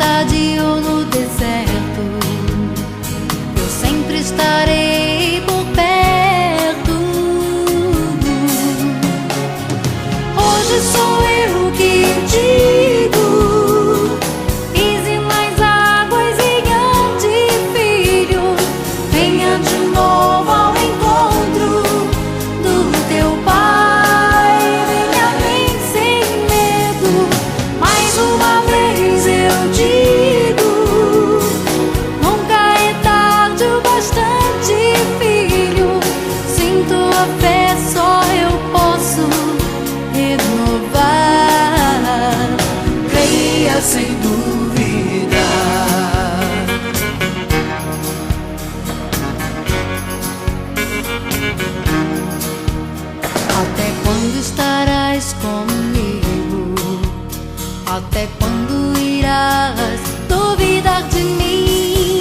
tempestade ou no deserto, eu sempre estarei por perto. Hoje sou eu que digo: pise nas águas e ande, filho, venha de novo ao encontro do teu Pai. Venha a mim sem medo. Mais uma vez eu digo: nunca é tarde o bastante, filho. Sem tua fé só eu posso renovar. Creia sem dúvida. Até quando estarás comigo? Até quando irás duvidar de mim?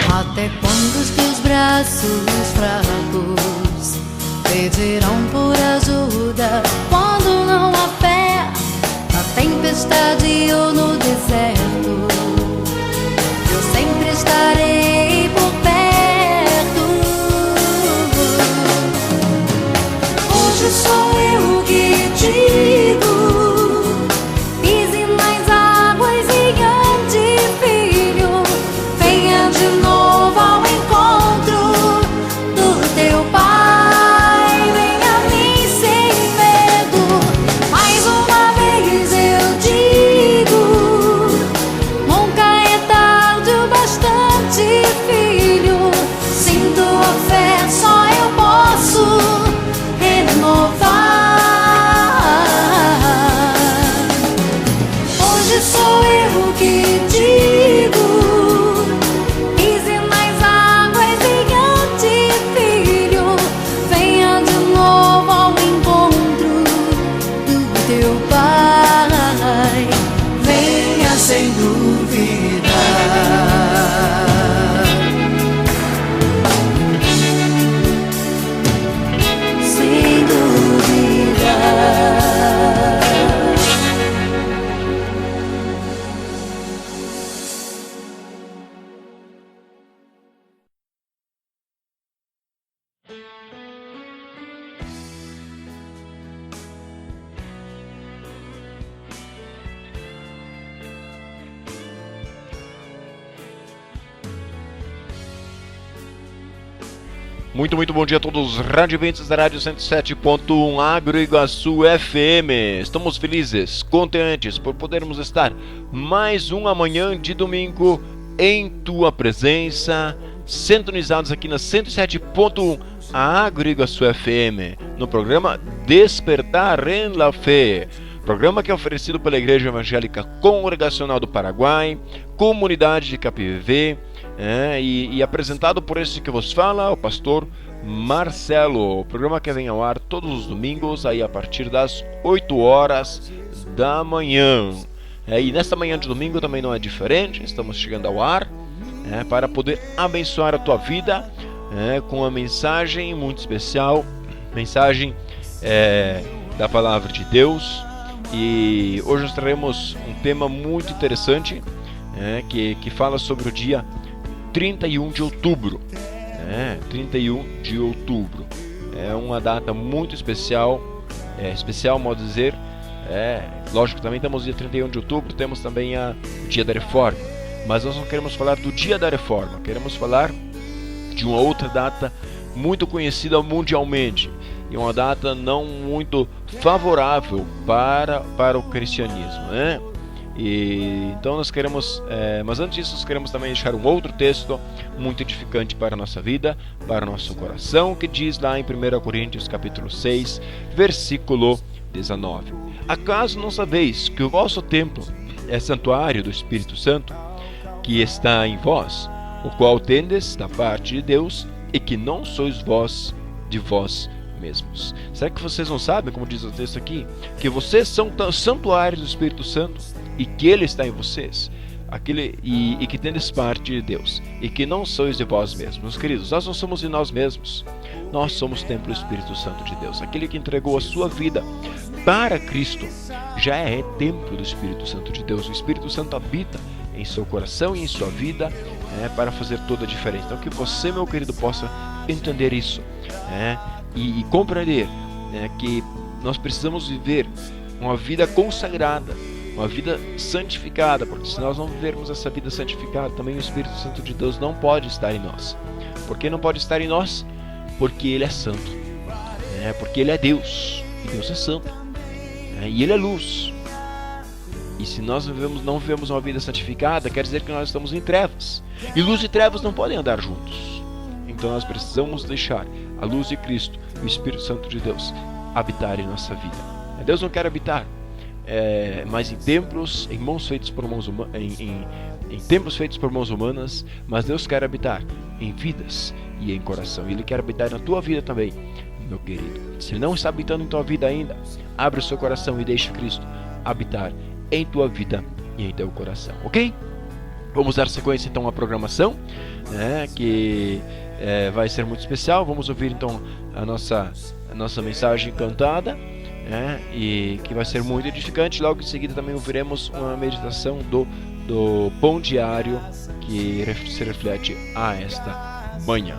Até quando os teus braços fracos pedirão por ajuda quando não há fé? Na tempestade ou no deserto, eu sempre estarei por perto. Hoje sou eu que digo: pise nas águas e ande, filho, venha de novo ao encontro do teu Pai. Venha a mim sem medo. Mais uma vez eu digo: nunca é tarde o bastante, filho. Sem tua fé só eu posso renovar. Hoje sou eu que digo: pise nas águas e ande, filho, venha de novo ao encontro do teu Pai. Venha sem dúvida. Sem dúvida. Muito bom dia a todos os radiovintes da Rádio 107.1 Agro Iguaçu FM. Estamos felizes, contentes por podermos estar mais uma manhã de domingo em tua presença, sintonizados aqui na 107.1 Agro Iguaçu FM, no programa Despertar em la Fé. Programa que é oferecido pela Igreja Evangélica Congregacional do Paraguai, Comunidade de Capivé, e apresentado por esse que vos fala, o pastor Marcelo. O programa que vem ao ar todos os domingos, aí a partir das 8 horas da manhã. E nesta manhã de domingo também não é diferente, estamos chegando ao ar para poder abençoar a tua vida com uma mensagem muito especial, mensagem da Palavra de Deus. E hoje nós teremos um tema muito interessante, que fala sobre o dia 31 de outubro. 31 de outubro. É uma data muito especial, especial, modo de dizer. Lógico, também temos o dia 31 de outubro, temos também o dia da Reforma. Mas nós não queremos falar do dia da Reforma, queremos falar de uma outra data muito conhecida mundialmente. E uma data não muito favorável para o cristianismo, E então nós queremos, mas antes disso nós queremos também deixar um outro texto muito edificante para a nossa vida, para o nosso coração, que diz lá em 1 Coríntios capítulo 6, versículo 19: Acaso não sabeis que o vosso templo é santuário do Espírito Santo, que está em vós, o qual tendes da parte de Deus, e que não sois vós de vós mesmos. Será que vocês não sabem, como diz o texto aqui, que vocês são santuários do Espírito Santo e que Ele está em vocês? E que tendes parte de Deus, e que não sois de vós mesmos. Meus queridos, nós não somos de nós mesmos. Nós somos templo do Espírito Santo de Deus. Aquele que entregou a sua vida para Cristo já é templo do Espírito Santo de Deus. O Espírito Santo habita em seu coração e em sua vida, para fazer toda a diferença. Então que você, meu querido, possa entender isso, e compreender, que nós precisamos viver uma vida consagrada, uma vida santificada, porque se nós não vivermos essa vida santificada, também o Espírito Santo de Deus não pode estar em nós. Por que não pode estar em nós? Porque Ele é santo, porque Ele é Deus, e Deus é santo, e Ele é luz. E se nós não vivemos uma vida santificada, quer dizer que nós estamos em trevas, e luz e trevas não podem andar juntos. Então nós precisamos deixar a luz de Cristo, o Espírito Santo de Deus, habitar em nossa vida. Deus não quer habitar mas em templos, em mãos feitas por mãos em templos feitos por mãos humanas, mas Deus quer habitar em vidas e em coração. E Ele quer habitar na tua vida também, meu querido. Se Ele não está habitando em tua vida ainda, abre o seu coração e deixe Cristo habitar em tua vida e em teu coração, ok? Vamos dar sequência então à programação, que vai ser muito especial. Vamos ouvir então a nossa mensagem cantada, e que vai ser muito edificante. Logo em seguida também ouviremos uma meditação do pão diário que se reflete a esta manhã.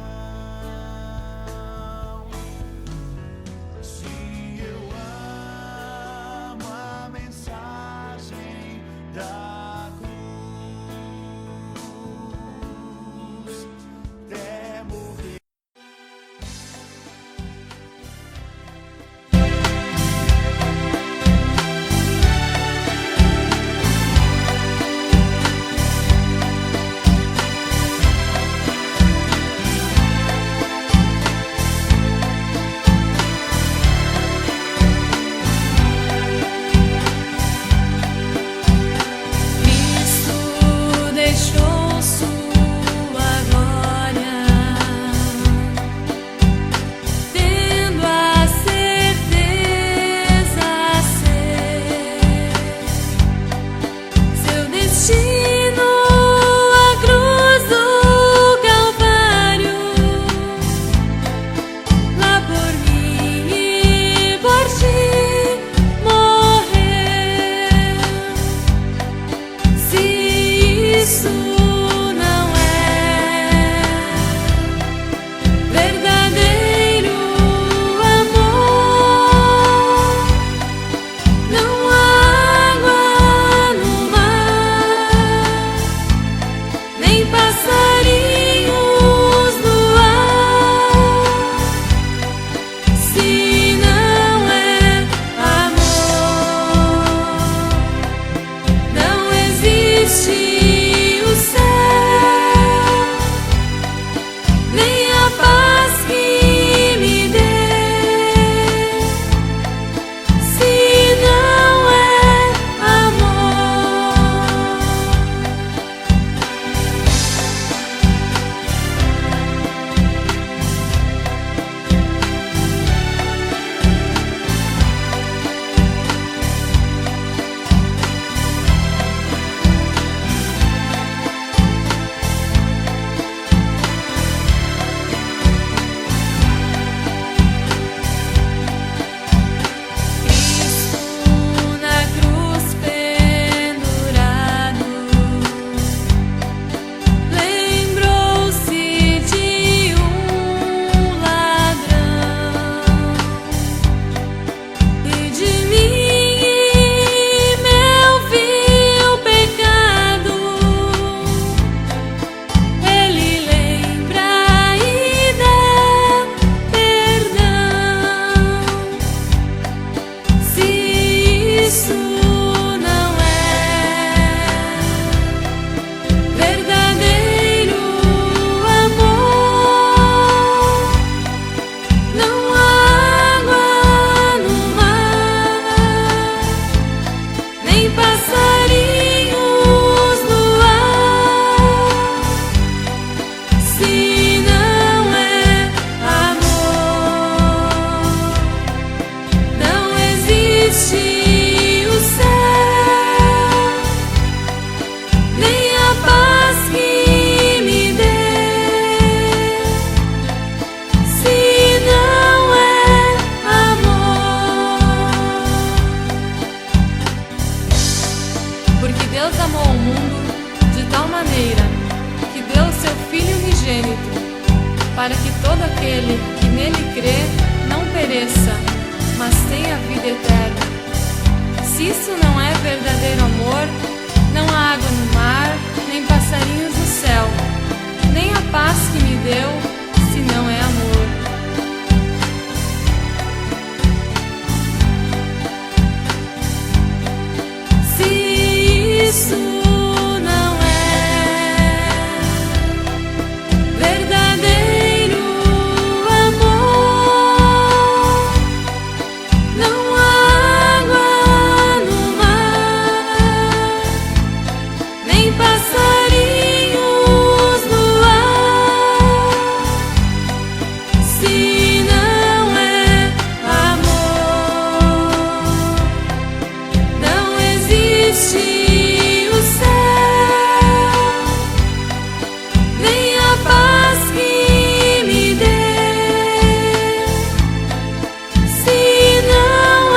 Deus amou o mundo de tal maneira que deu o seu Filho unigênito, para que todo aquele que nele crê não pereça, mas tenha vida eterna. Se isso não é verdadeiro amor, não há água no mar, nem passarinhos no céu, nem a paz que me deu, se não é amor. Se isso não é verdadeiro amor, não há água no mar, nem passarinhos no ar. Se não é amor, não existe o céu, nem a paz que me deu. Se não é amor.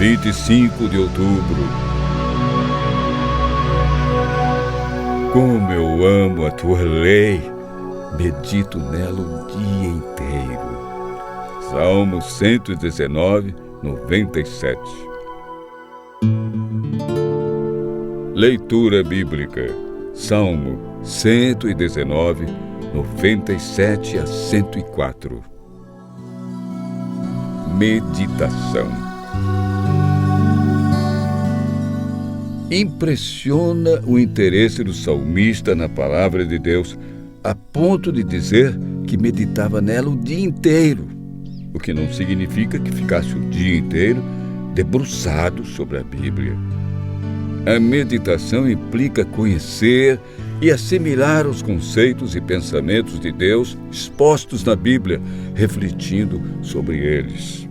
(25 de outubro). Como eu amo a tua lei, medito nela o dia inteiro. Salmo 119, 97. Leitura bíblica. Salmo 119, 97 a 104. Meditação. Impressiona o interesse do salmista na palavra de Deus, a ponto de dizer que meditava nela o dia inteiro, o que não significa que ficasse o dia inteiro debruçado sobre a Bíblia. A meditação implica conhecer e assimilar os conceitos e pensamentos de Deus expostos na Bíblia, refletindo sobre eles.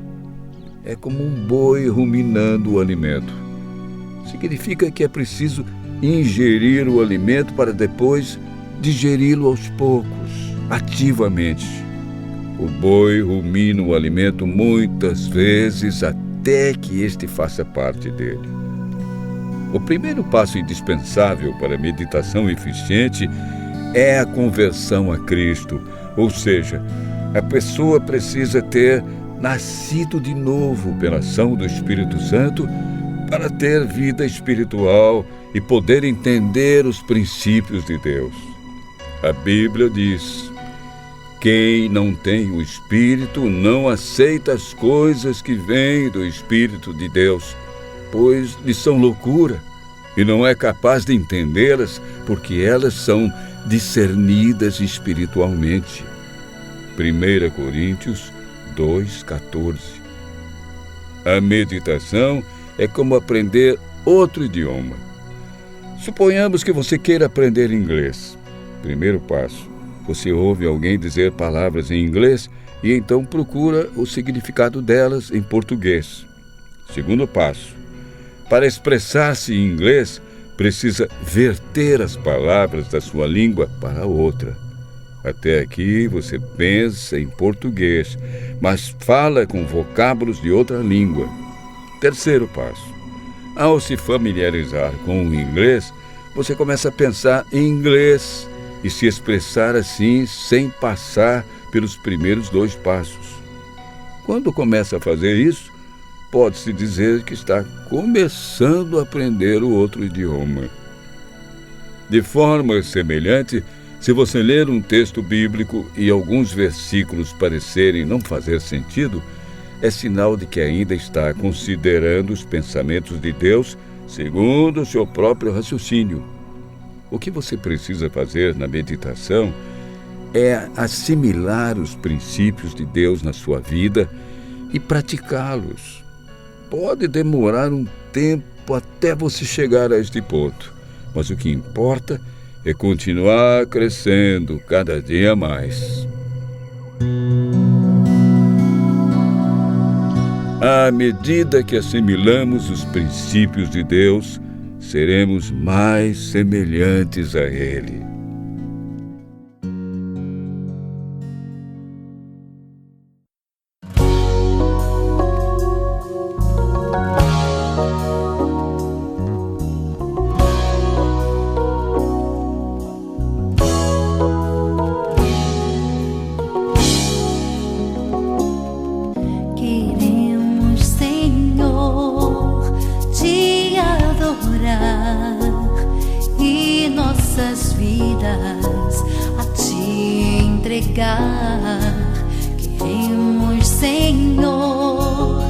É como um boi ruminando o alimento. Significa que é preciso ingerir o alimento para depois digeri-lo aos poucos, ativamente. O boi rumina o alimento muitas vezes até que este faça parte dele. O primeiro passo indispensável para a meditação eficiente é a conversão a Cristo, ou seja, a pessoa precisa ter nascido de novo pela ação do Espírito Santo para ter vida espiritual e poder entender os princípios de Deus. A Bíblia diz: quem não tem o Espírito não aceita as coisas que vêm do Espírito de Deus, pois lhes são loucura e não é capaz de entendê-las, porque elas são discernidas espiritualmente. 1 Coríntios 2,14. A meditação é como aprender outro idioma. Suponhamos que você queira aprender inglês. Primeiro passo, você ouve alguém dizer palavras em inglês e então procura o significado delas em português. Segundo passo, para expressar-se em inglês, precisa verter as palavras da sua língua para outra. Até aqui você pensa em português, mas fala com vocábulos de outra língua. Terceiro passo. Ao se familiarizar com o inglês, você começa a pensar em inglês e se expressar assim sem passar pelos primeiros 2 passos. Quando começa a fazer isso, pode-se dizer que está começando a aprender o outro idioma. De forma semelhante, se você ler um texto bíblico e alguns versículos parecerem não fazer sentido, é sinal de que ainda está considerando os pensamentos de Deus segundo o seu próprio raciocínio. O que você precisa fazer na meditação é assimilar os princípios de Deus na sua vida e praticá-los. Pode demorar um tempo até você chegar a este ponto, mas o que importa é continuar crescendo cada dia mais. À medida que assimilamos os princípios de Deus, seremos mais semelhantes a Ele. Queremos, Senhor, te adorar e nossas vidas a te entregar. Queremos, Senhor,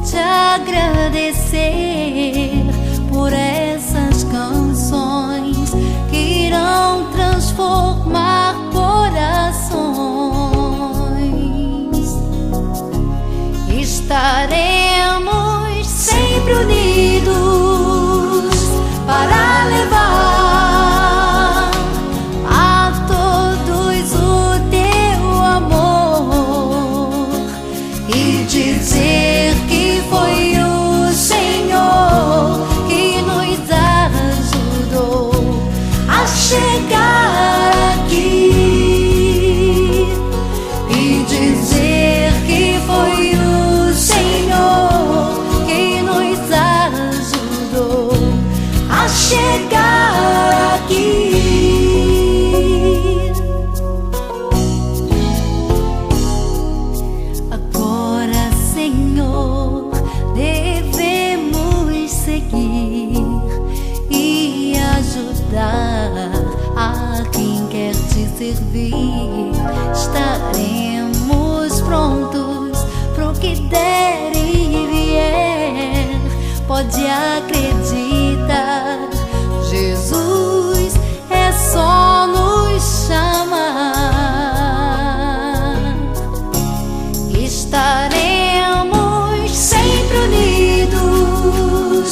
te agradecer por essas canções que irão transformar corações. Estaremos sempre unidos para levar a todos o teu amor e dizer que foi o Senhor que nos ajudou a chegar aqui. E dizer que foi o Senhor que nos ajudou a chegar aqui. Agora, Senhor, devemos seguir e ajudar a quem quer te servir. Estaremos prontos pro que der e vier. Pode acreditar, Jesus é só nos chamar. Estaremos sempre unidos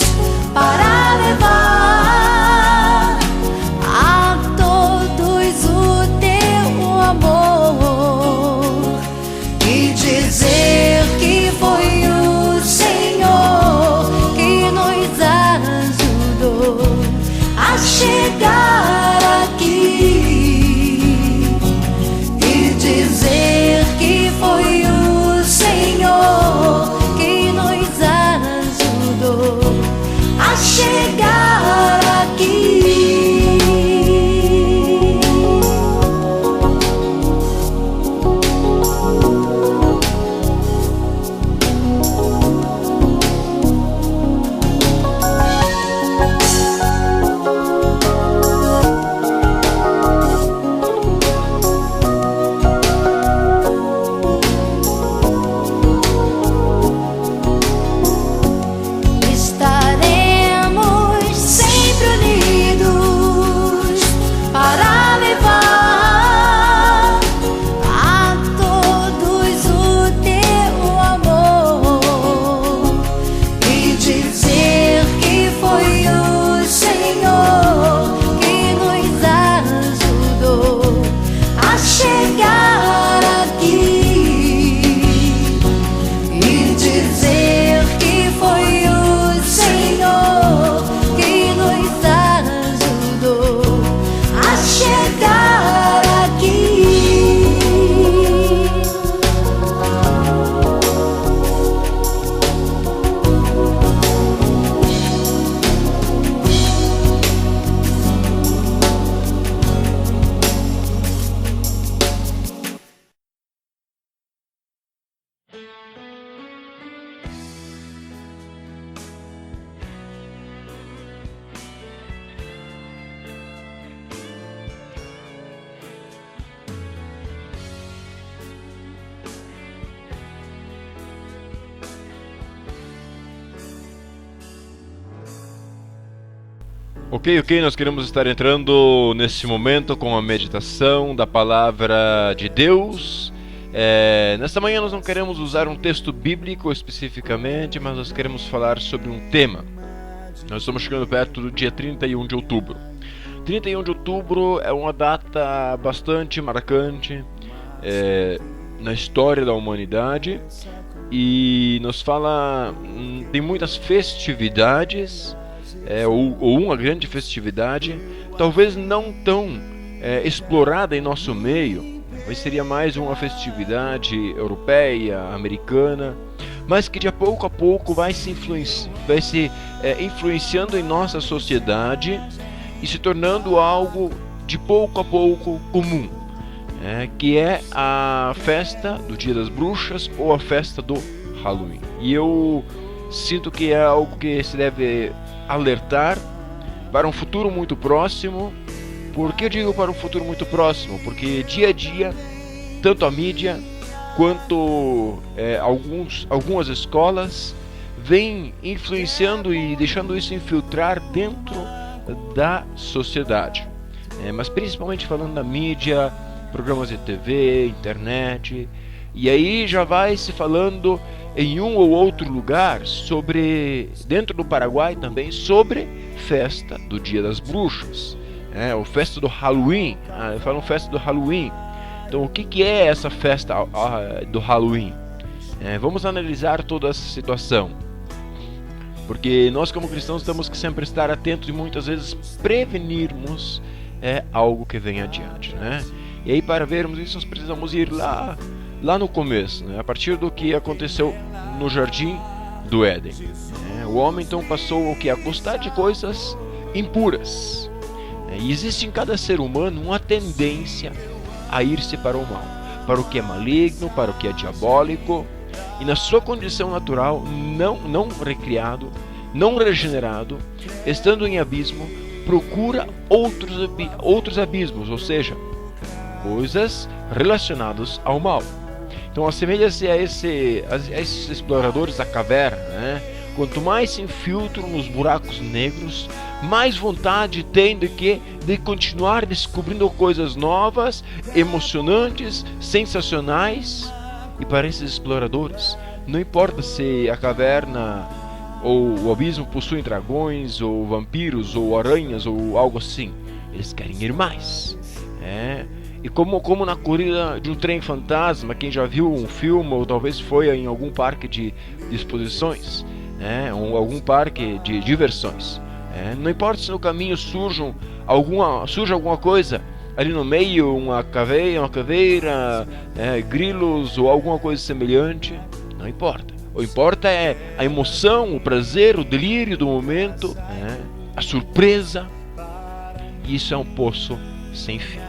para levar a todos o teu amor e dizer que foi o Senhor que nos ajudou Ok, nós queremos estar entrando nesse momento com a meditação da Palavra de Deus. Nesta manhã nós não queremos usar um texto bíblico especificamente, mas nós queremos falar sobre um tema. Nós estamos chegando perto do dia 31 de outubro. 31 de outubro é uma data bastante marcante na história da humanidade e nos fala, tem muitas festividades, ou uma grande festividade, talvez não tão explorada em nosso meio, mas seria mais uma festividade europeia, americana, mas que de pouco a pouco vai se influenciando em nossa sociedade e se tornando algo de pouco a pouco comum, que é a festa do Dia das Bruxas ou a festa do Halloween. E eu sinto que é algo que se deve alertar para um futuro muito próximo. Por que eu digo para um futuro muito próximo? Porque dia a dia, tanto a mídia quanto algumas escolas vêm influenciando e deixando isso infiltrar dentro da sociedade, mas principalmente falando da mídia, programas de TV, internet, e aí já vai se falando em um ou outro lugar sobre, dentro do Paraguai também, sobre festa do Dia das Bruxas, ou festa do Halloween. Falam festa do Halloween. Então o que é essa festa do Halloween? Vamos analisar toda essa situação, porque nós como cristãos temos que sempre estar atentos e muitas vezes prevenirmos algo que vem adiante, né? E aí para vermos isso nós precisamos ir lá no começo, a partir do que aconteceu no Jardim do Éden. O homem então passou a gostar de coisas impuras, e existe em cada ser humano uma tendência a ir-se para o mal, para o que é maligno, para o que é diabólico, e na sua condição natural, não recriado, não regenerado, estando em abismo, procura outros abismos, ou seja, coisas relacionadas ao mal. Então assemelha-se a esses exploradores da caverna, Quanto mais se infiltram nos buracos negros, mais vontade tem de continuar descobrindo coisas novas, emocionantes, sensacionais. E para esses exploradores, não importa se a caverna ou o abismo possuem dragões, ou vampiros, ou aranhas, ou algo assim, eles querem ir mais. E como na corrida de um trem fantasma, quem já viu um filme ou talvez foi em algum parque de exposições, ou algum parque de diversões, não importa se no caminho surge alguma coisa ali no meio, uma caveira, grilos ou alguma coisa semelhante, não importa. O que importa é a emoção, o prazer, o delírio do momento, a surpresa. Isso é um poço sem fim.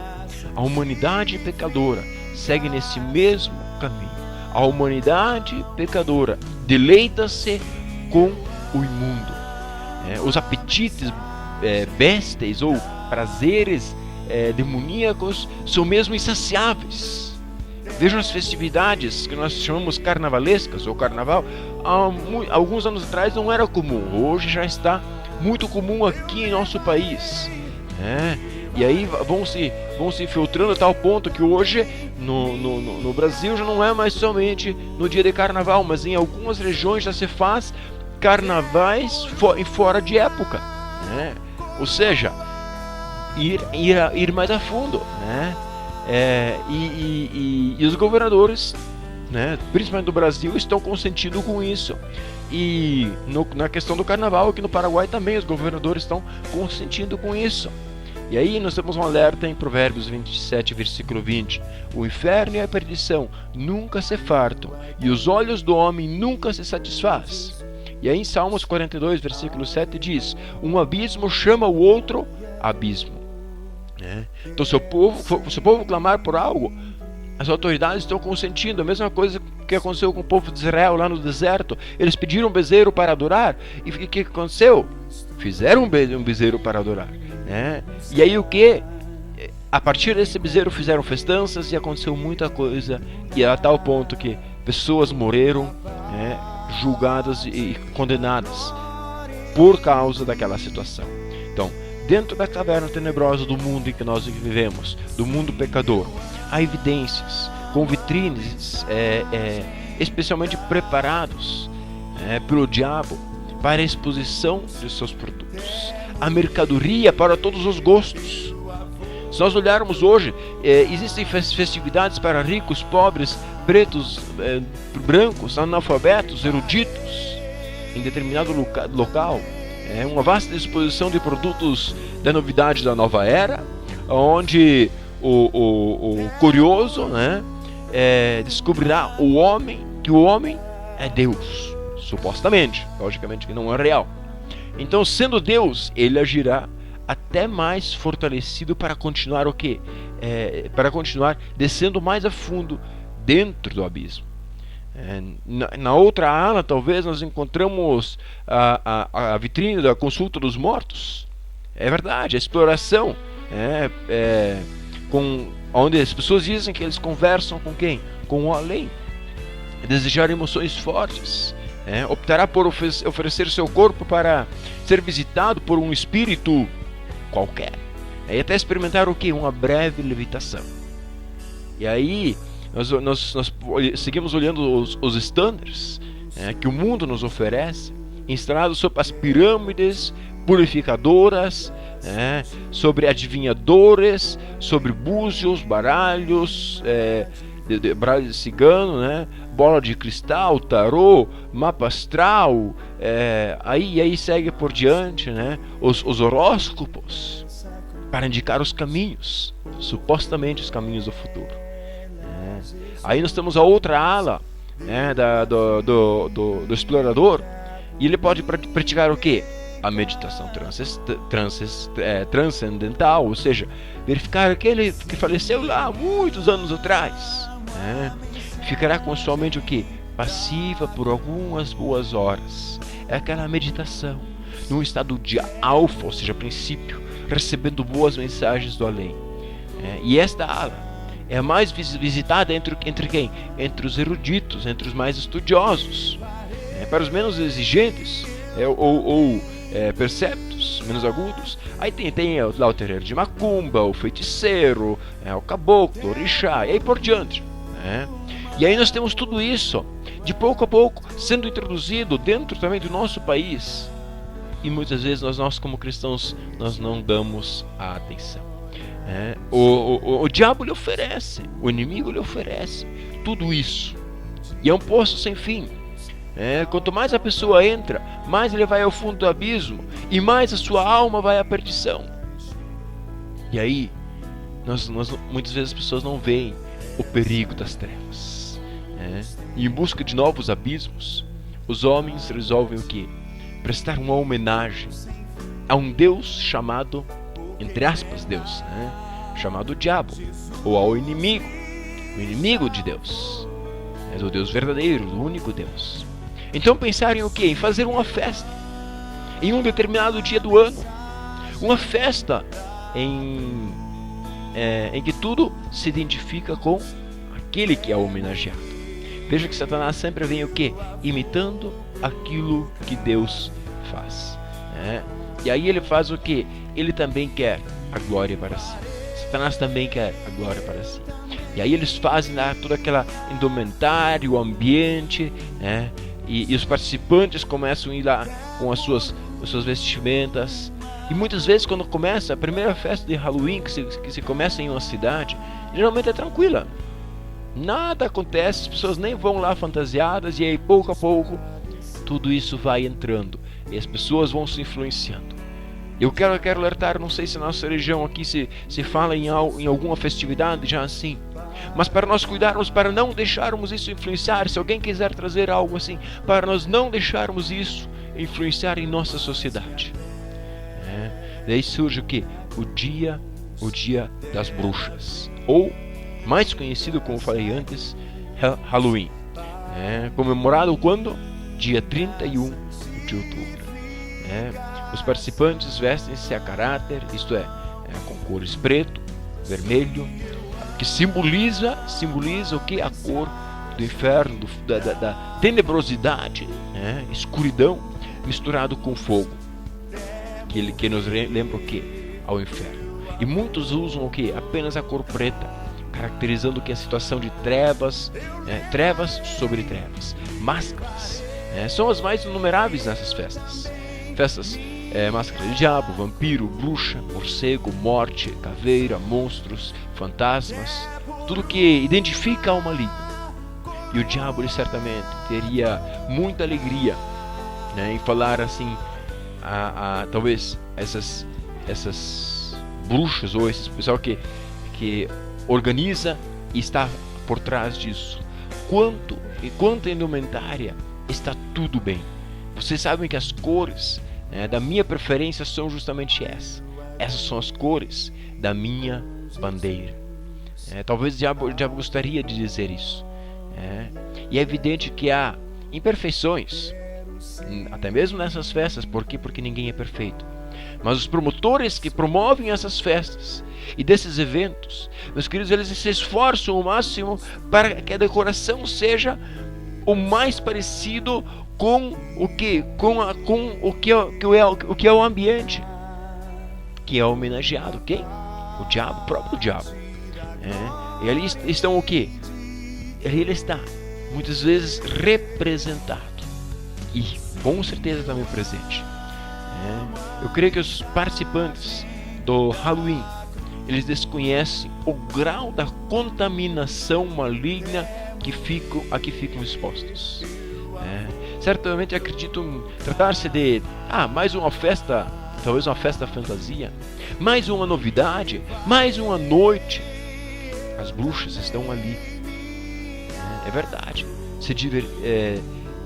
A humanidade pecadora segue nesse mesmo caminho. A humanidade pecadora deleita-se com o imundo. Os apetites bésteis ou prazeres demoníacos são mesmo insaciáveis. Vejam as festividades que nós chamamos carnavalescas ou carnaval. Alguns anos atrás não era comum, hoje já está muito comum aqui em nosso país. E aí vão se infiltrando a tal ponto que hoje no Brasil já não é mais somente no dia de carnaval, mas em algumas regiões já se faz carnavais fora de época, ou seja, ir mais a fundo, e os governadores, principalmente do Brasil, estão consentindo com isso. E na questão do carnaval aqui no Paraguai também os governadores estão consentindo com isso. E aí nós temos um alerta em Provérbios 27, versículo 20. O inferno e a perdição nunca se fartam, e os olhos do homem nunca se satisfaz. E aí em Salmos 42, versículo 7 diz: um abismo chama o outro abismo. Então se o povo clamar por algo, as autoridades estão consentindo. A mesma coisa que aconteceu com o povo de Israel lá no deserto. Eles pediram um bezerro para adorar, e o que aconteceu? Fizeram um bezerro para adorar. E aí o que? A partir desse bezerro fizeram festanças e aconteceu muita coisa, e a tal ponto que pessoas morreram, julgadas e condenadas por causa daquela situação. Então, dentro da caverna tenebrosa do mundo em que nós vivemos, do mundo pecador, há evidências com vitrines especialmente preparados pelo diabo para a exposição de seus produtos. A mercadoria para todos os gostos. Se nós olharmos hoje, existem festividades para ricos, pobres, pretos, brancos, analfabetos, eruditos, em determinado local. É uma vasta exposição de produtos da novidade da nova era, onde o curioso, né, descobrirá que o homem é Deus, supostamente, logicamente que não é real. Então, sendo Deus, ele agirá até mais fortalecido para continuar o quê? Para continuar descendo mais a fundo dentro do abismo. Na outra ala, talvez, nós encontramos a vitrine da consulta dos mortos. É verdade, a exploração, onde as pessoas dizem que eles conversam com quem? Com o além. Desejar emoções fortes. Optará por oferecer seu corpo para ser visitado por um espírito qualquer. E até experimentar o que? Uma breve levitação. E aí nós seguimos olhando os estándares que o mundo nos oferece, instalados sobre as pirâmides purificadoras, sobre adivinhadores, sobre búzios, baralhos, baralho de cigano, bola de cristal, tarô, mapa astral, aí segue por diante, os horóscopos, para indicar os caminhos, supostamente os caminhos do futuro. Aí nós temos a outra ala, do explorador, e ele pode praticar o quê? A meditação transcendental, ou seja, verificar aquele que faleceu lá há muitos anos atrás. Ficará com sua mente o quê? Passiva por algumas boas horas. É aquela meditação num estado de alfa, ou seja, princípio, recebendo boas mensagens do além. E esta ala é a mais visitada entre quem? Entre os eruditos, entre os mais estudiosos. Para os menos exigentes ou perceptos, menos agudos, aí tem lá o terreiro de macumba, o feiticeiro, o caboclo, o orixá, e aí por diante. E aí nós temos tudo isso, de pouco a pouco, sendo introduzido dentro também do nosso país. E muitas vezes nós como cristãos, nós não damos a atenção. O diabo lhe oferece, o inimigo lhe oferece tudo isso. E é um poço sem fim. Quanto mais a pessoa entra, mais ele vai ao fundo do abismo, e mais a sua alma vai à perdição. E aí, muitas vezes as pessoas não veem o perigo das trevas. E em busca de novos abismos, os homens resolvem o quê? Prestar uma homenagem a um Deus chamado, entre aspas, Deus, chamado diabo, ou ao inimigo, o inimigo de Deus, do Deus verdadeiro, do único Deus. Então pensarem o quê? Em fazer uma festa em um determinado dia do ano, uma festa em que tudo se identifica com aquele que é homenageado. Veja que Satanás sempre vem o quê? Imitando aquilo que Deus faz. E aí ele faz o quê? Ele também quer a glória para si. Satanás também quer a glória para si. E aí eles fazem lá toda aquela indumentária, o ambiente, e os participantes começam a ir lá com as suas vestimentas. E muitas vezes quando começa a primeira festa de Halloween que se começa em uma cidade, geralmente é tranquila. Nada acontece, as pessoas nem vão lá fantasiadas, e aí pouco a pouco tudo isso vai entrando e as pessoas vão se influenciando. Eu quero alertar, não sei se na nossa região aqui se fala em alguma festividade já assim, mas para nós cuidarmos, para não deixarmos isso influenciar, se alguém quiser trazer algo assim, para nós não deixarmos isso influenciar em nossa sociedade. Daí surge o que? O dia das bruxas, ou mais conhecido, como falei antes, Halloween. Comemorado quando? Dia 31 de outubro. Os participantes vestem-se a caráter, isto é, com cores preto, vermelho, que simboliza o que? A cor do inferno, da tenebrosidade, escuridão, misturado com fogo. que nos lembra o quê? Ao inferno. E muitos usam o quê? Apenas a cor preta, caracterizando o que? A situação de trevas, trevas sobre trevas, máscaras. São as mais inumeráveis nessas festas. Máscara de diabo, vampiro, bruxa, morcego, morte, caveira, monstros, fantasmas, tudo que identifica o maligno. E o diabo, ele certamente teria muita alegria, em falar assim, talvez essas bruxas ou esse pessoal que organiza e está por trás disso. Quanto à indumentária, está tudo bem. Vocês sabem que as cores da minha preferência são justamente essas. Essas são as cores da minha bandeira. Talvez o diabo gostaria de dizer isso. E é evidente que há imperfeições, até mesmo nessas festas. Por quê? Porque ninguém é perfeito. Mas os promotores que promovem essas festas e desses eventos, meus queridos, eles se esforçam ao máximo para que a decoração seja o mais parecido com o que? Com o que é o ambiente que é homenageado. Quem? O diabo, o próprio diabo. E ali estão o que? Ele está muitas vezes representado e com certeza também presente. Eu creio que os participantes do Halloween, eles desconhecem o grau da contaminação maligna a que ficam expostos. Certamente acreditam tratar-se de mais uma festa, talvez uma festa fantasia, mais uma novidade, mais uma noite. As bruxas estão ali. É verdade.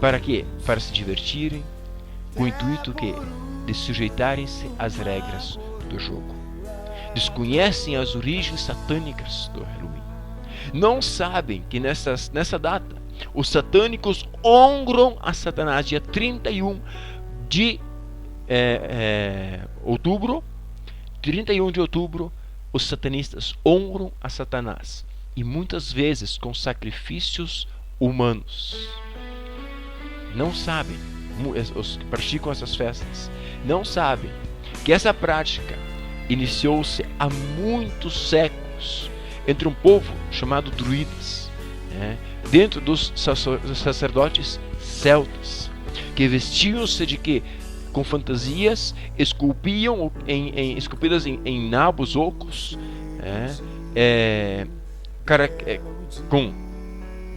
Para quê? Para se divertirem, com o intuito de sujeitarem-se às regras do jogo. Desconhecem as origens satânicas do Halloween. Não sabem que nessa data os satânicos honram a Satanás. Dia 31 de outubro, os satanistas honram a Satanás. E muitas vezes com sacrifícios humanos. Não sabem, os que praticam essas festas, não sabem que essa prática iniciou-se há muitos séculos entre um povo chamado druidas, dentro dos sacerdotes celtas, que vestiam-se de quê? Com fantasias, esculpidas em nabos ocos,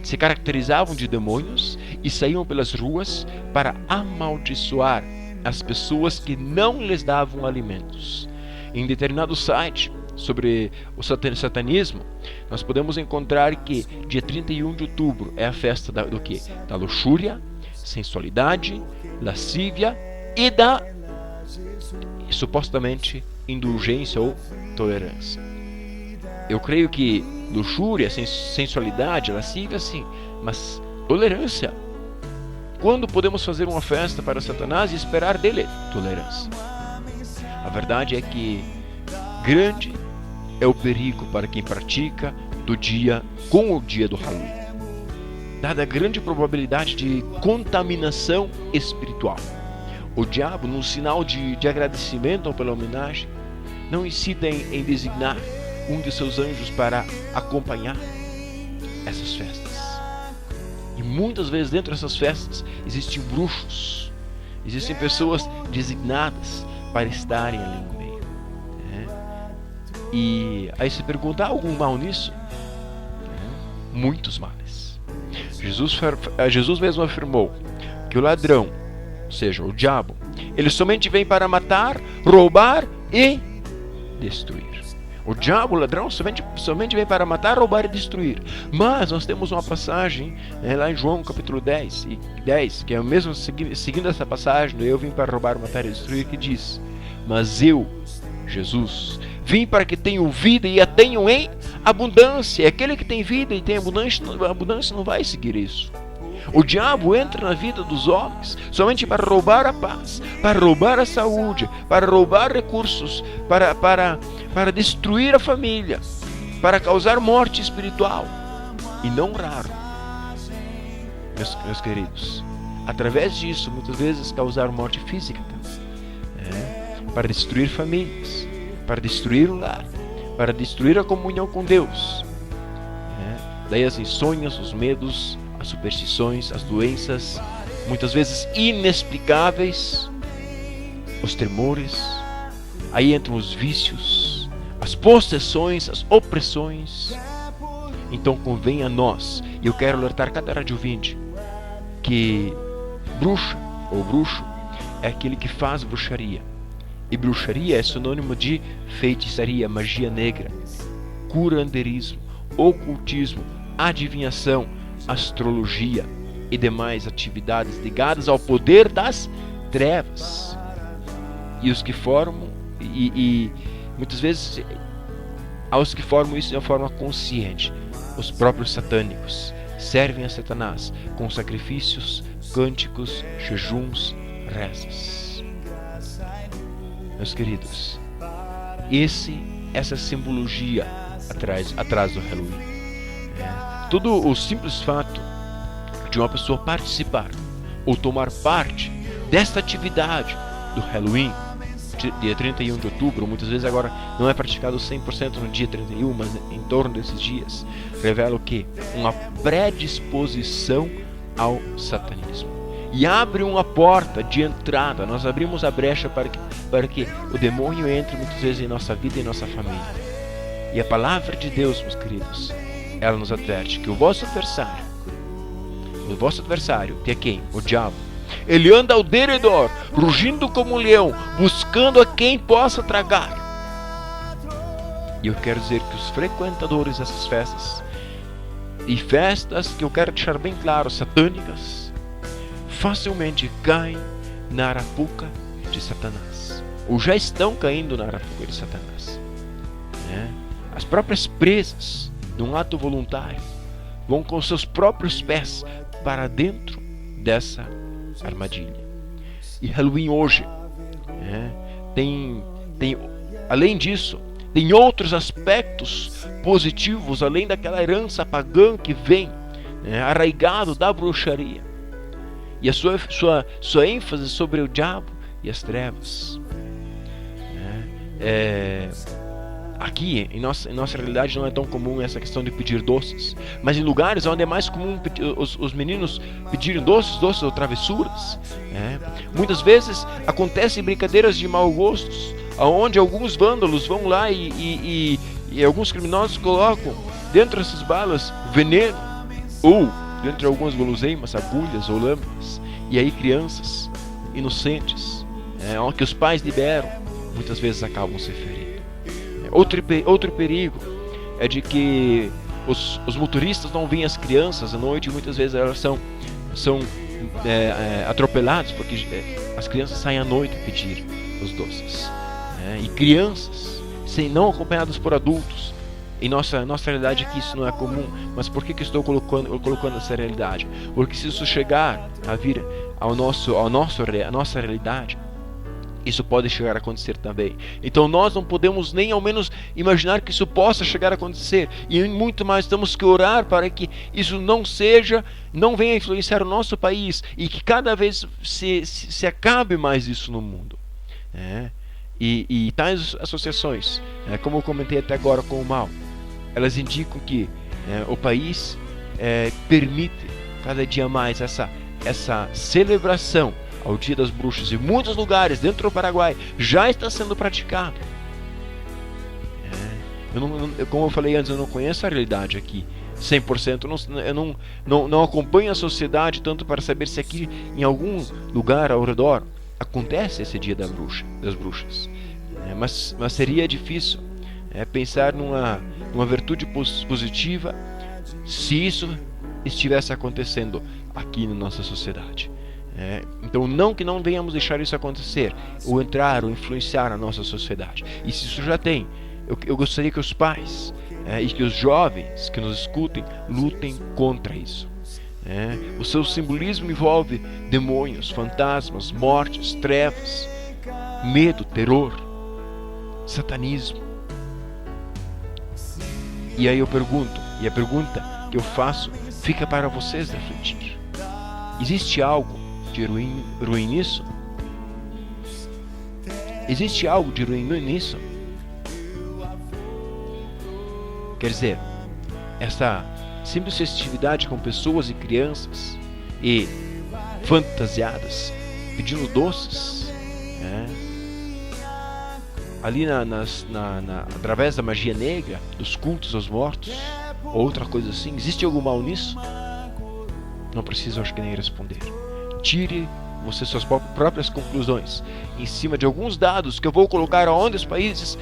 se caracterizavam de demônios e saíam pelas ruas para amaldiçoar as pessoas que não lhes davam alimentos. Em determinado site sobre o satanismo, nós podemos encontrar que dia 31 de outubro é a festa do quê? Da luxúria, sensualidade, lascívia e da supostamente indulgência ou tolerância. Eu creio que luxúria, sensualidade, lascívia, sim, mas tolerância. Quando podemos fazer uma festa para Satanás e esperar dele tolerância? A verdade é que grande é o perigo para quem pratica com o dia do Halloween, dada a grande probabilidade de contaminação espiritual. O diabo, num sinal de agradecimento pela homenagem, não incita em designar um de seus anjos para acompanhar essas festas. E muitas vezes dentro dessas festas existem bruxos, existem pessoas designadas para estarem ali no meio. E aí se pergunta, há algum mal nisso? Muitos males. Jesus mesmo afirmou que o ladrão, ou seja, o diabo, ele somente vem para matar, roubar e destruir. O diabo, o ladrão, somente vem para matar, roubar e destruir. Mas nós temos uma passagem lá em João capítulo 10, que é o mesmo seguindo essa passagem, eu vim para roubar, matar e destruir, que diz: mas eu, Jesus, vim para que tenham vida e a tenham em abundância. Aquele que tem vida e tem abundância não vai seguir isso. O diabo entra na vida dos homens somente para roubar a paz, para roubar a saúde, para roubar recursos, para destruir a família, para causar morte espiritual. E não raro, meus queridos, através disso, muitas vezes causar morte física também. para destruir famílias, para destruir o lar, para destruir a comunhão com Deus. Daí as insônias, os medos, as superstições, as doenças, muitas vezes inexplicáveis, os temores, aí entram os vícios, as possessões, as opressões. Então convém a nós, e eu quero alertar cada rádio ouvinte, que bruxa ou bruxo é aquele que faz bruxaria. E bruxaria é sinônimo de feitiçaria, magia negra, curanderismo, ocultismo, adivinhação, astrologia e demais atividades ligadas ao poder das trevas. E os que formam, e muitas vezes aos que formam isso de uma forma consciente, os próprios satânicos servem a Satanás com sacrifícios, cânticos, jejuns, rezas. Meus queridos, essa simbologia atrás do Halloween. Todo o simples fato de uma pessoa participar ou tomar parte desta atividade do Halloween, dia 31 de outubro, muitas vezes agora não é praticado 100% no dia 31, mas em torno desses dias, revela o quê? Uma predisposição ao satanismo. E abre uma porta de entrada, nós abrimos a brecha para que o demônio entre muitas vezes em nossa vida e em nossa família. E a palavra de Deus, meus queridos, ela nos adverte que o vosso adversário, que é quem? O diabo. Ele anda ao derredor, rugindo como um leão, buscando a quem possa tragar. E eu quero dizer que os frequentadores dessas festas, e festas que eu quero deixar bem claro, satânicas, facilmente caem na arapuca de Satanás, ou já estão caindo na arapuca de Satanás. As próprias presas, num ato voluntário, vão com seus próprios pés para dentro dessa armadilha. E Halloween hoje tem além disso, tem outros aspectos positivos, além daquela herança pagã que vem arraigado da bruxaria, e a sua ênfase sobre o diabo e as trevas. Aqui, em nossa realidade, não é tão comum essa questão de pedir doces, mas em lugares onde é mais comum os meninos pedirem doces ou travessuras, muitas vezes acontecem brincadeiras de mau gosto, onde alguns vândalos vão lá e alguns criminosos colocam dentro dessas balas veneno, ou dentro de algumas guloseimas, agulhas ou lâminas, e aí crianças inocentes, que os pais liberam, muitas vezes acabam se ferindo. Outro perigo é de que os motoristas não veem as crianças à noite, e muitas vezes elas são atropeladas, porque as crianças saem à noite pedir os doces. E crianças não acompanhadas por adultos. Em nossa realidade aqui isso não é comum, mas por que eu estou colocando essa realidade? Porque se isso chegar a vir à nossa realidade, isso pode chegar a acontecer também. Então nós não podemos nem ao menos imaginar que isso possa chegar a acontecer, e muito mais temos que orar para que isso não venha influenciar o nosso país, e que cada vez se acabe mais isso no mundo. E tais associações, como eu comentei até agora com o mal, elas indicam que o país permite cada dia mais essa celebração ao Dia das Bruxas. Em muitos lugares dentro do Paraguai já está sendo praticado. Como eu falei antes, eu não conheço a realidade aqui 100%. Eu não acompanho a sociedade tanto para saber se aqui em algum lugar ao redor acontece esse Dia das Bruxas. Mas seria difícil pensar numa virtude positiva se isso estivesse acontecendo aqui na nossa sociedade. Então que não venhamos deixar isso acontecer, ou entrar ou influenciar a nossa sociedade. E se isso já tem, eu gostaria que os pais e que os jovens que nos escutem lutem contra isso. O seu simbolismo envolve demônios, fantasmas, mortes, trevas, medo, terror, satanismo. E aí eu pergunto, e a pergunta que eu faço fica para vocês refletir: existe algo de ruim nisso? Existe algo de ruim nisso? Quer dizer, essa simples festividade com pessoas e crianças e fantasiadas, pedindo doces, ali através da magia negra, dos cultos aos mortos, ou outra coisa assim. Existe algum mal nisso? Não precisa, acho que, nem responder. Tire você suas próprias conclusões em cima de alguns dados que eu vou colocar onde os países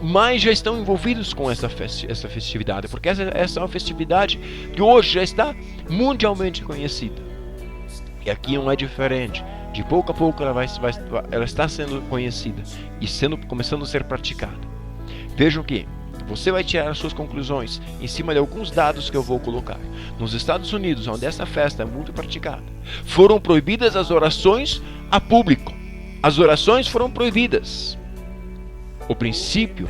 mais já estão envolvidos com essa festividade, porque essa é uma festividade que hoje já está mundialmente conhecida. E aqui não é diferente. De pouco a pouco ela está sendo conhecida e começando a ser praticada. Vejam que você vai tirar as suas conclusões em cima de alguns dados que eu vou colocar. Nos Estados Unidos, onde essa festa é muito praticada, foram proibidas as orações a público. As orações foram proibidas. O princípio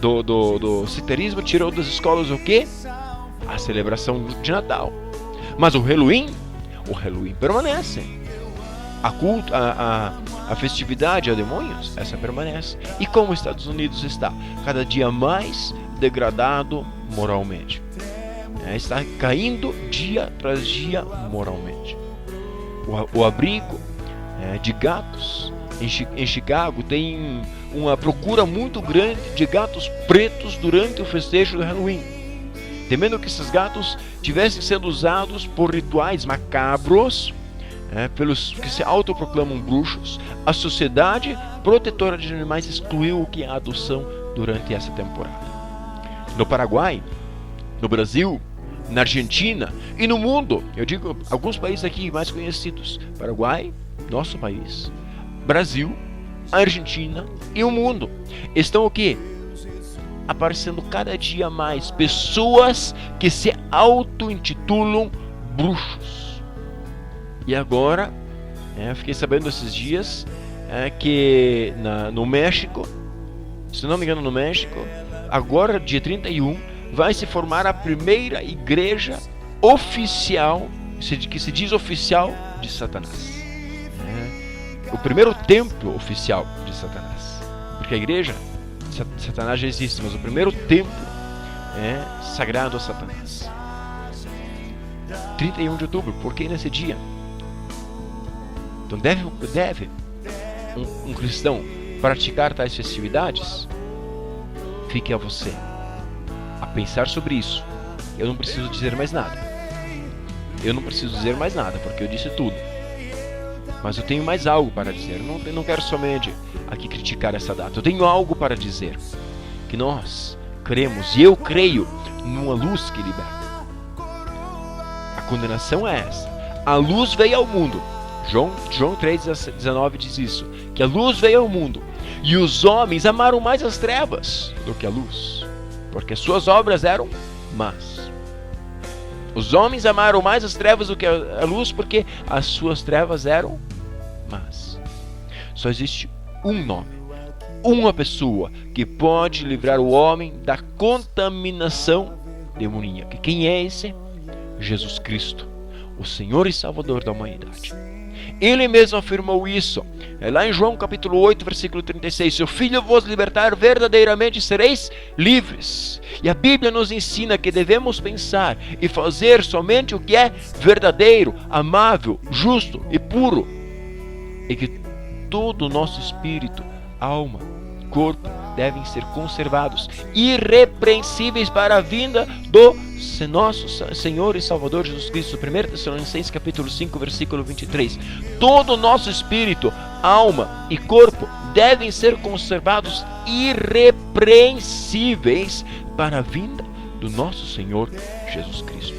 do citerismo tirou das escolas o quê? A celebração de Natal. Mas o Halloween permanece. A festividade a demônios, essa permanece. E como os Estados Unidos está cada dia mais degradado moralmente, está caindo dia após dia moralmente. O abrigo de gatos em Chicago tem uma procura muito grande de gatos pretos durante o festejo do Halloween, temendo que esses gatos tivessem sendo usados por rituais macabros pelos que se autoproclamam bruxos. A Sociedade Protetora de Animais excluiu o que é a adoção durante essa temporada. No Paraguai, no Brasil, na Argentina e no mundo, eu digo alguns países aqui mais conhecidos: Paraguai, nosso país, Brasil, Argentina e o mundo, estão o quê? Aparecendo cada dia mais pessoas que se auto-intitulam bruxos. E agora, eu fiquei sabendo esses dias que no México, se não me engano no México, agora dia 31, vai se formar a primeira igreja oficial, que se diz oficial, de Satanás. O primeiro templo oficial de Satanás. Porque a igreja, Satanás já existe, mas o primeiro templo é sagrado a Satanás. 31 de outubro, por que nesse dia? Então deve um cristão praticar tais festividades? Fique a você a pensar sobre isso. Eu não preciso dizer mais nada. Porque eu disse tudo. Mas eu tenho mais algo para dizer. Eu não quero somente aqui criticar essa data. Eu tenho algo para dizer. Que nós cremos, e eu creio, numa luz que liberta. A condenação é essa. A luz veio ao mundo. João 3,19 diz isso. Que a luz veio ao mundo. E os homens amaram mais as trevas do que a luz, porque as suas obras eram más. Os homens amaram mais as trevas do que a luz, porque as suas trevas eram más. Só existe um nome, uma pessoa que pode livrar o homem da contaminação demoníaca. Quem é esse? Jesus Cristo, o Senhor e Salvador da humanidade. Ele mesmo afirmou isso. Lá em João capítulo 8, versículo 36. Se o Filho vos libertar, verdadeiramente sereis livres. E a Bíblia nos ensina que devemos pensar e fazer somente o que é verdadeiro, amável, justo e puro. E que todo o nosso espírito, alma, corpo devem ser conservados irrepreensíveis para a vinda do nosso Senhor e Salvador Jesus Cristo. 1 Tessalonicenses capítulo 5, versículo 23. Todo o nosso espírito, alma e corpo devem ser conservados irrepreensíveis para a vinda do nosso Senhor Jesus Cristo.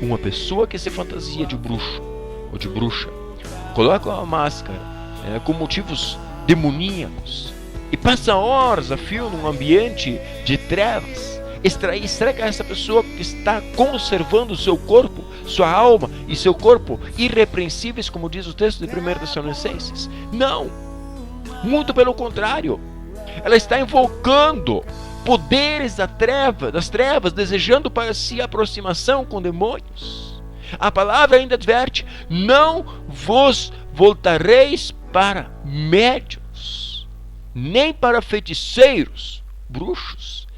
Uma pessoa que se fantasia de bruxo ou de bruxa, coloca uma máscara com motivos demoníacos e passa horas a fio num ambiente de trevas, estraga essa pessoa que está conservando o seu corpo, sua alma e seu corpo irrepreensíveis, como diz o texto de 1 Tessalonicenses. Não, muito pelo contrário, ela está invocando poderes das trevas, desejando para si aproximação com demônios. A palavra ainda adverte: não vos voltareis para médiuns, nem para feiticeiros, bruxos,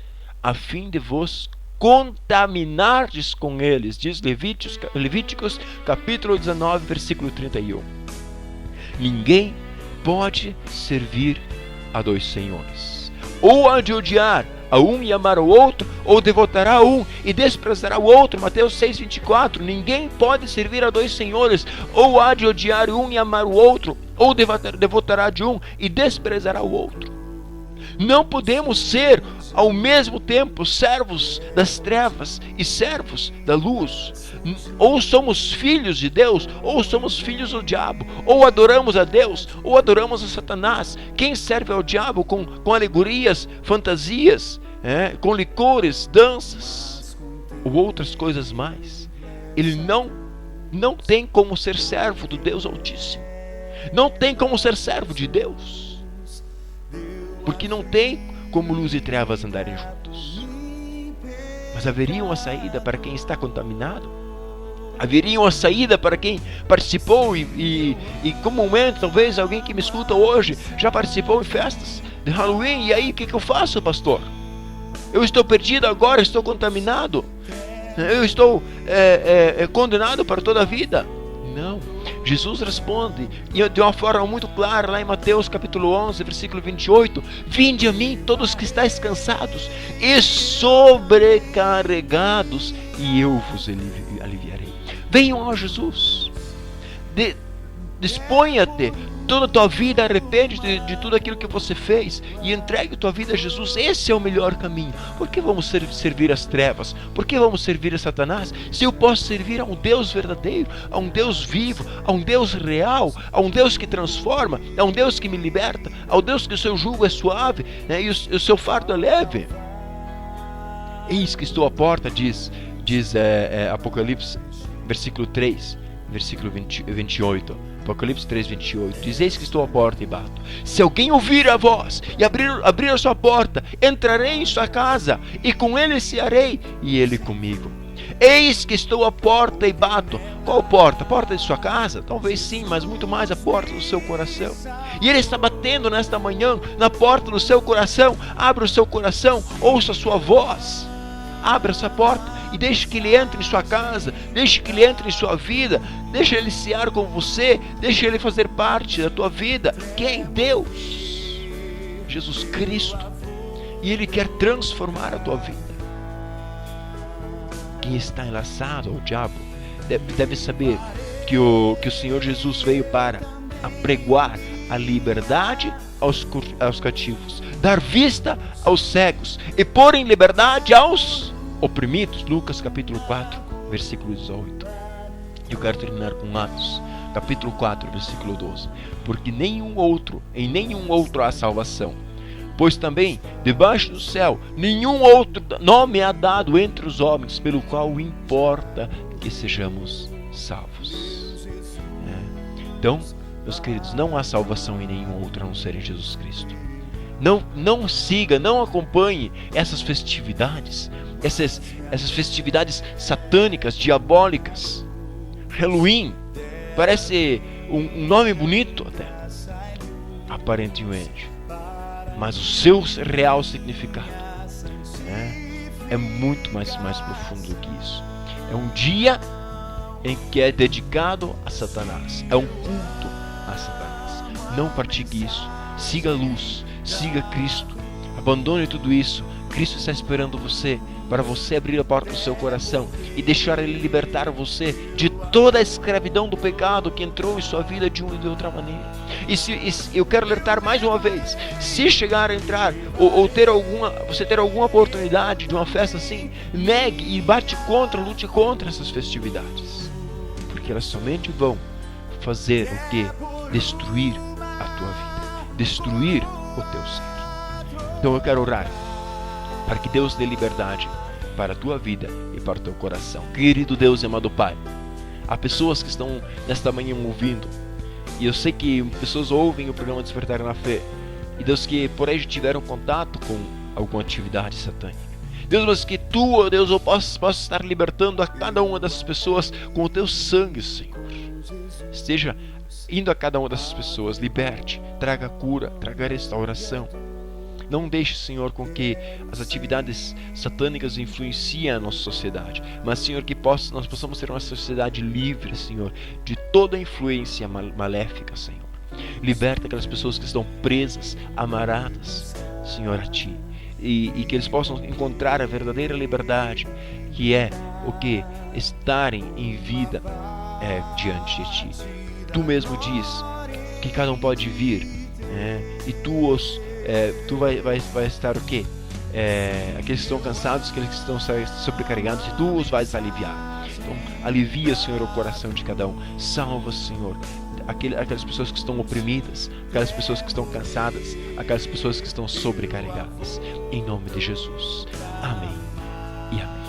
a fim de vos contaminardes com eles, diz Levíticos capítulo 19, versículo 31. Ninguém pode servir a dois senhores. Ou há de odiar a um e amar o outro, ou devotará a um e desprezará o outro. Mateus 6,24. Ninguém pode servir a dois senhores. Ou há de odiar um e amar o outro, ou devotará de um e desprezará o outro. Não podemos ser ao mesmo tempo servos das trevas e servos da luz. Ou somos filhos de Deus, ou somos filhos do diabo. Ou adoramos a Deus, ou adoramos a Satanás. Quem serve ao diabo com alegorias, fantasias, com licores, danças ou outras coisas mais, ele não tem como ser servo do Deus Altíssimo. Não tem como ser servo de Deus, porque não tem como luz e trevas andarem juntos. Mas haveria uma saída para quem está contaminado. Haveria uma saída para quem participou e comumente, talvez alguém que me escuta hoje já participou em festas de Halloween. E aí, o que eu faço, pastor? Eu estou perdido agora, estou contaminado. Eu estou condenado para toda a vida. Não. Jesus responde de uma forma muito clara lá em Mateus capítulo 11, versículo 28. Vinde a mim todos que estáis cansados e sobrecarregados, e eu vos aliviarei. Venham a Jesus. Disponha-te toda a tua vida, arrepende de tudo aquilo que você fez e entregue a tua vida a Jesus. Esse é o melhor caminho. Por que vamos servir as trevas? Por que vamos servir a Satanás? Se eu posso servir a um Deus verdadeiro, a um Deus vivo, a um Deus real, a um Deus que transforma, a um Deus que me liberta, a um Deus que o seu jugo é suave, e o seu fardo é leve. Eis que estou à porta, diz Apocalipse versículo 3, versículo 28. Apocalipse 3, 28. Diz: eis que estou à porta e bato. Se alguém ouvir a voz e abrir a sua porta, entrarei em sua casa, e com ele cearei, e ele comigo. Eis que estou à porta e bato. Qual porta? A porta de sua casa? Talvez sim, mas muito mais a porta do seu coração. E ele está batendo nesta manhã na porta do seu coração. Abra o seu coração, ouça a sua voz. Abra essa porta e deixe que ele entre em sua casa, deixe que ele entre em sua vida, deixe ele cear com você, deixe ele fazer parte da tua vida. Quem? Deus, Jesus Cristo. E ele quer transformar a tua vida. Quem está enlaçado ao diabo deve saber que o Senhor Jesus veio para apregoar a liberdade aos cativos, dar vista aos cegos e pôr em liberdade aos oprimidos. Lucas capítulo 4, versículo 18. Eu quero terminar com Atos capítulo 4, versículo 12. Porque em nenhum outro há salvação, pois também debaixo do céu nenhum outro nome há dado entre os homens, pelo qual importa que sejamos salvos. Então, meus queridos, não há salvação em nenhum outro a não ser em Jesus Cristo. Não siga, não acompanhe essas festividades, essas festividades satânicas, diabólicas. Halloween parece um nome bonito até, aparentemente, mas o seu real significado é muito mais profundo do que isso. É um dia em que é dedicado a Satanás, é um culto a Satanás. Não pratique isso. Siga a luz, siga Cristo, abandone tudo isso. Cristo está esperando você, para você abrir a porta do seu coração e deixar Ele libertar você de toda a escravidão do pecado que entrou em sua vida de uma e de outra maneira. E eu quero alertar mais uma vez: se chegar a entrar ou você ter alguma oportunidade de uma festa assim, negue e lute contra essas festividades, porque elas somente vão fazer o que? Destruir a tua vida, destruir o teu ser. Então eu quero orar para que Deus dê liberdade para a tua vida e para o teu coração. Querido Deus e amado Pai, há pessoas que estão nesta manhã ouvindo, e eu sei que pessoas ouvem o programa Despertar na Fé, e Deus, que por aí tiveram contato com alguma atividade satânica. Deus, mas que Tu, ó Deus, eu possa estar libertando a cada uma dessas pessoas com o Teu sangue, Senhor. Esteja indo a cada uma dessas pessoas, liberte, traga cura, traga restauração. Não deixe, Senhor, com que as atividades satânicas influenciem a nossa sociedade, mas, Senhor, que nós possamos ser uma sociedade livre, Senhor, de toda influência maléfica, Senhor. Liberta aquelas pessoas que estão presas, amarradas, Senhor, a Ti, e que eles possam encontrar a verdadeira liberdade, que é o que? Estarem em vida diante de Ti. Tu mesmo diz que cada um pode vir, e tu vai estar o quê? Aqueles que estão cansados, aqueles que estão sobrecarregados, e tu os vais aliviar. Então, alivia, Senhor, o coração de cada um. Salva, Senhor, aquelas pessoas que estão oprimidas, aquelas pessoas que estão cansadas, aquelas pessoas que estão sobrecarregadas. Em nome de Jesus. Amém e amém.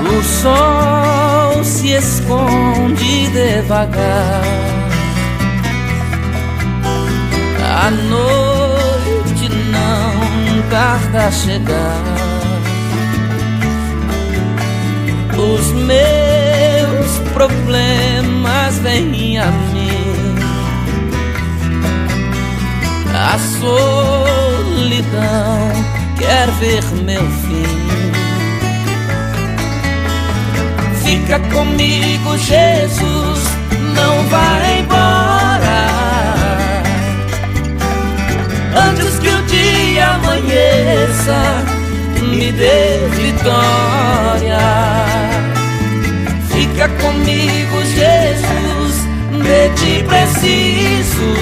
O sol se esconde devagar, a noite não tarda a chegar. Os meus problemas vêm a mim, a solidão quer ver meu fim. Fica comigo, Jesus, não vai embora, antes que o dia amanheça, me dê vitória. Fica comigo, Jesus, de Ti preciso.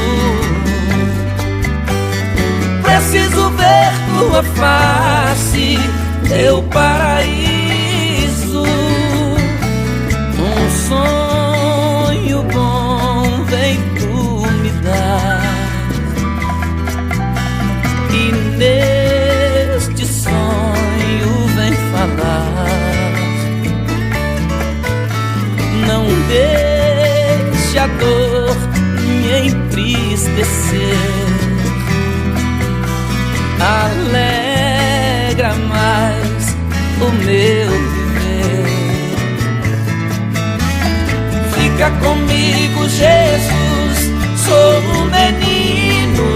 Preciso ver Tua face, Teu paraíso. Um sonho bom vem Tu me dar, e neste sonho vem falar. Não deixe a dor me entristecer, alegra mais o meu viver. Fica comigo, Jesus, sou um menino.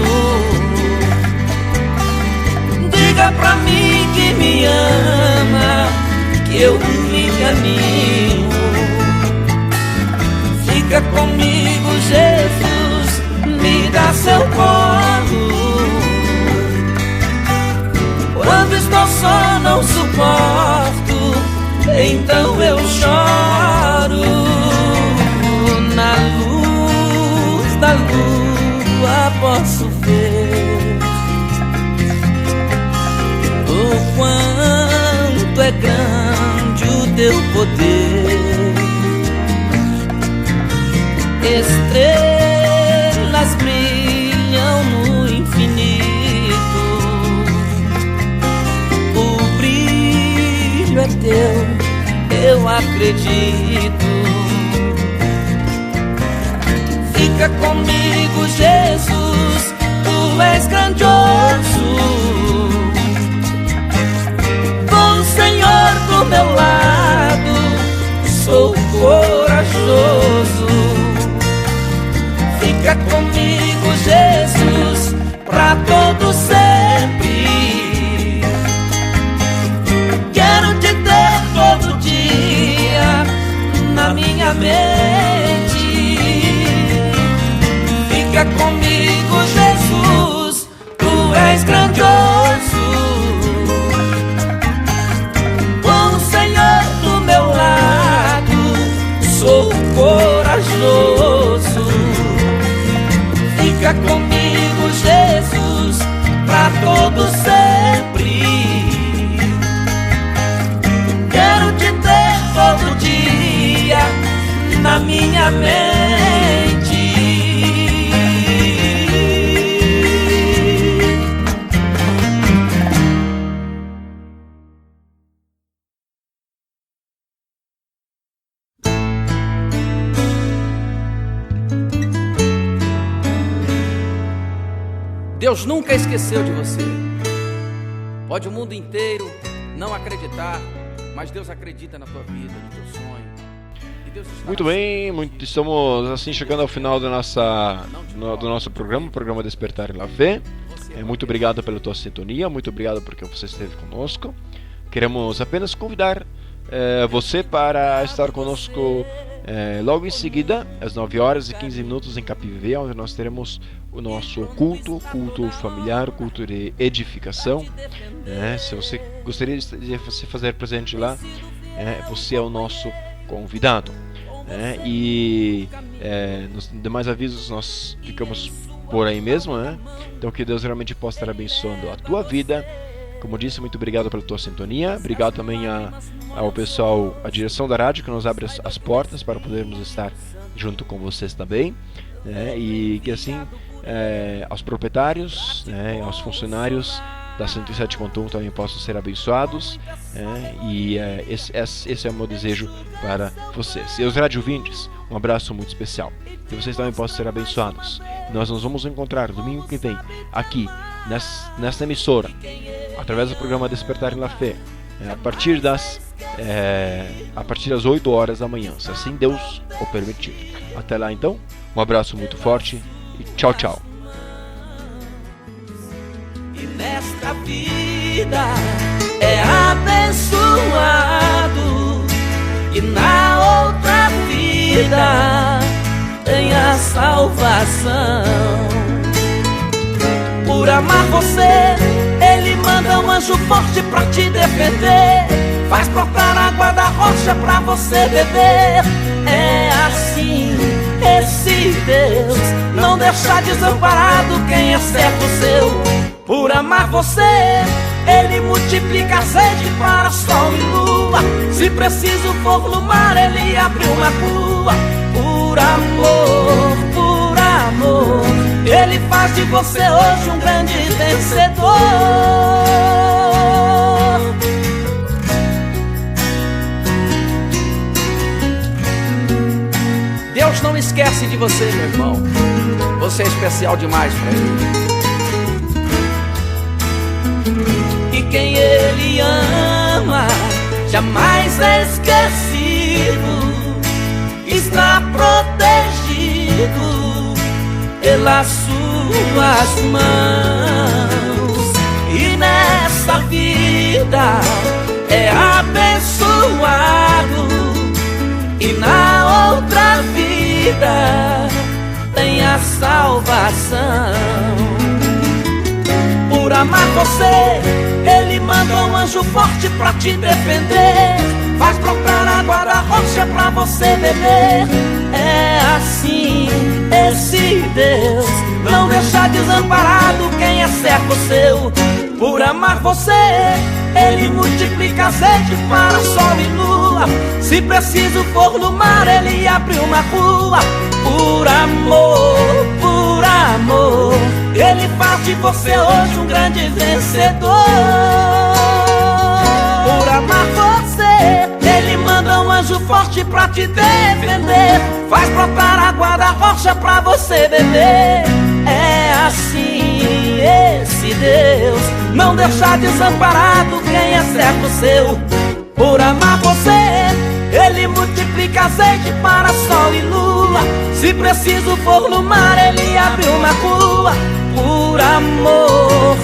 Diga pra mim que me ama, que eu me animo. Fica comigo, Jesus, me dá seu colo. Quando estou só não suporto, então eu choro. Na luz da lua posso ver o quanto é grande o Teu poder. Estrelas brilham no infinito, o brilho é Teu, eu acredito. Fica comigo, Jesus, Tu és grandioso. Com o Senhor do meu lado, sou corajoso. Fica comigo, Jesus, pra todo sempre. Quero Te ter todo dia na minha mente. Fica comigo, Jesus, Tu és grandioso. Com o Senhor do meu lado, sou corajoso. Fica comigo, Jesus, pra todo sempre. Quero Te ter todo dia na minha mente. Deus nunca esqueceu de você. Pode o mundo inteiro não acreditar, mas Deus acredita na tua vida, no teu sonho. E Deus está Muito bem, estamos assim chegando ao final do nosso programa, o programa Despertar na Fé. Muito obrigado pela tua sintonia, muito obrigado porque você esteve conosco. Queremos apenas convidar você para estar conosco logo em seguida, às 9h15 em Capivé, onde nós teremos o nosso culto familiar, culto de edificação. Se você gostaria de se fazer presente lá, você é o nosso convidado. E nos demais avisos nós ficamos por aí mesmo. Então que Deus realmente possa estar abençoando a tua vida. Como disse, muito obrigado pela tua sintonia. Obrigado também ao pessoal, à direção da rádio, que nos abre as portas para podermos estar junto com vocês também. E que assim, aos proprietários, aos funcionários da 107.1 também possam ser abençoados. E esse é o meu desejo para vocês. E os rádio ouvintes, um abraço muito especial. Que vocês também possam ser abençoados. Nós nos vamos encontrar domingo que vem, aqui, nesta emissora, através do programa Despertar na Fé, a partir das 8 horas da manhã, se assim Deus o permitir. Até lá então, um abraço muito forte e tchau, tchau. E nesta vida é abençoado, e na outra vida tem a salvação. Por amar você, Ele manda um anjo forte pra te defender, faz brotar água da rocha pra você beber. É assim, esse Deus não deixa desamparado quem é servo seu. Por amar você, Ele multiplica a sede para sol e lua. Se preciso for no mar, Ele abre uma rua. Por amor, Ele faz de você hoje um grande vencedor. Deus não esquece de você, meu irmão. Você é especial demais para Ele. E quem Ele ama jamais é esquecido, está protegido pelas suas mãos. E nessa vida é abençoado, e na outra vida tem a salvação. Por amar você, Ele manda um anjo forte pra te defender, faz brotar água da rocha pra você beber. É assim, esse Deus não deixa desamparado quem é servo seu. Por amar você, Ele multiplica a sede para sol e lua. Se preciso for no mar, Ele abre uma rua. Por amor, Ele faz de você hoje um grande vencedor. Por amar você, Ele manda um anjo forte pra te defender, faz brotar água da rocha pra você beber. É assim, esse Deus não deixa desamparado quem é servo seu. Por amar você, Ele multiplica azeite para sol e lua. Se preciso for no mar, Ele abre uma rua. Por amor,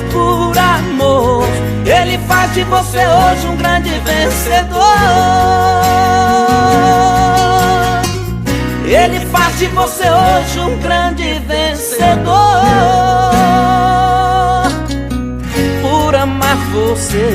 Ele faz de você hoje um grande vencedor. Ele faz de você hoje um grande vencedor. Por amar você.